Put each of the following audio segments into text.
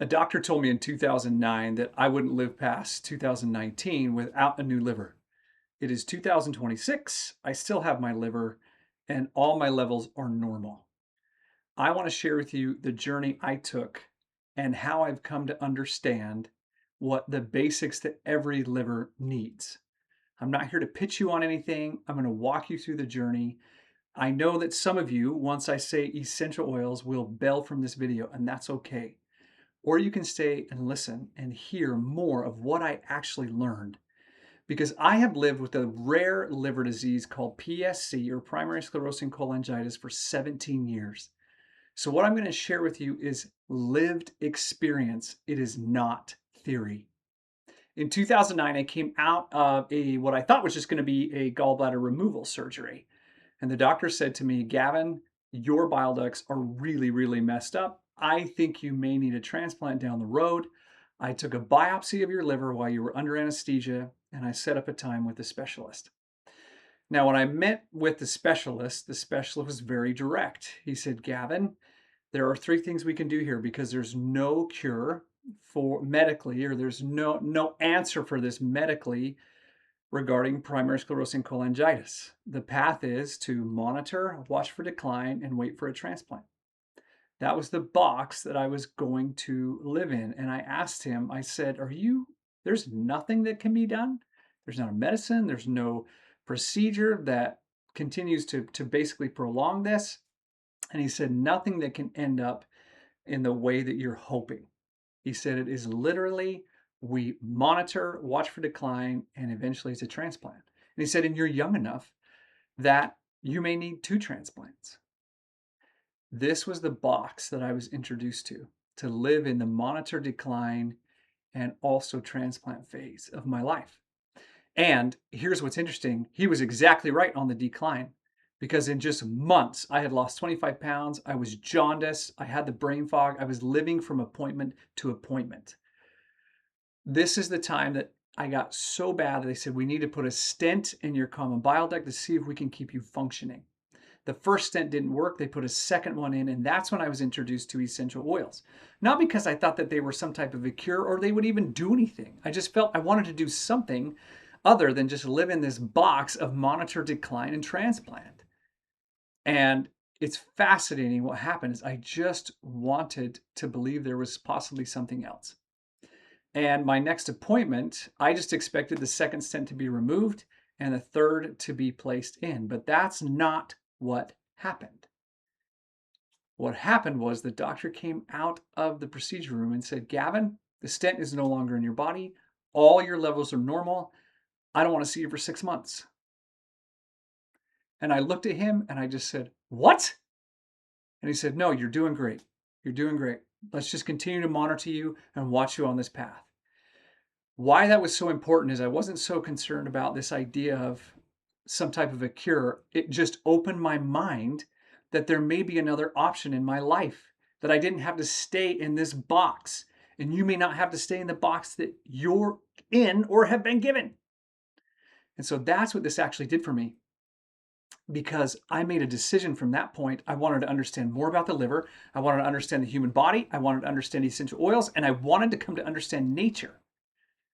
A doctor told me in 2009 that I wouldn't live past 2019 without a new liver. It is 2026. I still have my liver and all my levels are normal. I want to share with you the journey I took and how I've come to understand what the basics that every liver needs. I'm not here to pitch you on anything. I'm going to walk you through the journey. I know that some of you, once I say essential oils, will bail from this video, and that's okay. Or you can stay and listen and hear more of what I actually learned. Because I have lived with a rare liver disease called PSC, or primary sclerosing cholangitis, for 17 years. So what I'm going to share with you is lived experience. It is not theory. In 2009, I came out of what I thought was just going to be a gallbladder removal surgery. And the doctor said to me, Gavin, your bile ducts are really, really messed up. I think you may need a transplant down the road. I took a biopsy of your liver while you were under anesthesia, and I set up a time with a specialist. Now, when I met with the specialist was very direct. He said, Gavin, there are three things we can do here because there's no cure for medically, or there's no answer for this medically regarding primary sclerosing cholangitis. The path is to monitor, watch for decline, and wait for a transplant. That was the box that I was going to live in. And I asked him, I said, there's nothing that can be done? There's not a medicine, there's no procedure that continues to basically prolong this? And he said, nothing that can end up in the way that you're hoping. He said, it is literally, we monitor, watch for decline, and eventually it's a transplant. And he said, and you're young enough that you may need two transplants. This was the box that I was introduced to live in the monitor decline and also transplant phase of my life. And here's what's interesting. He was exactly right on the decline because in just months, I had lost 25 pounds. I was jaundiced. I had the brain fog. I was living from appointment to appointment. This is the time that I got so bad that they said, we need to put a stent in your common bile duct to see if we can keep you functioning. The first stent didn't work. They put a second one in, and that's when I was introduced to essential oils. Not because I thought that they were some type of a cure or they would even do anything. I just felt I wanted to do something other than just live in this box of monitor decline and transplant. And it's fascinating what happened is I just wanted to believe there was possibly something else. And my next appointment, I just expected the second stent to be removed and the third to be placed in. But that's not what happened. What happened was the doctor came out of the procedure room and said, Gavin, the stent is no longer in your body. All your levels are normal. I don't want to see you for 6 months. And I looked at him and I just said, what? And he said, no, you're doing great. You're doing great. Let's just continue to monitor you and watch you on this path. Why that was so important is I wasn't so concerned about this idea of some type of a cure. It just opened my mind that there may be another option in my life, that I didn't have to stay in this box. And you may not have to stay in the box that you're in or have been given. And so that's what this actually did for me, because I made a decision from that point. I wanted to understand more about the liver. I wanted to understand the human body. I wanted to understand essential oils. And I wanted to come to understand nature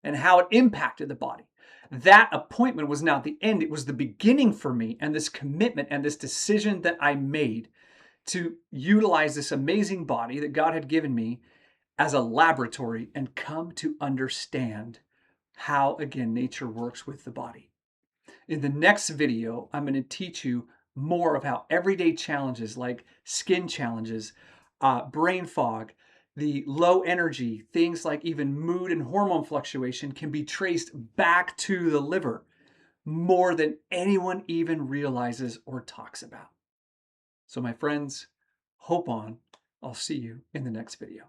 and how it impacted the body. That appointment was not the end. It was the beginning for me, and this commitment and this decision that I made to utilize this amazing body that God had given me as a laboratory and come to understand how, again, nature works with the body. In the next video, I'm going to teach you more of how everyday challenges like skin challenges, brain fog, the low energy, things like even mood and hormone fluctuation can be traced back to the liver more than anyone even realizes or talks about. So my friends, hope on. I'll see you in the next video.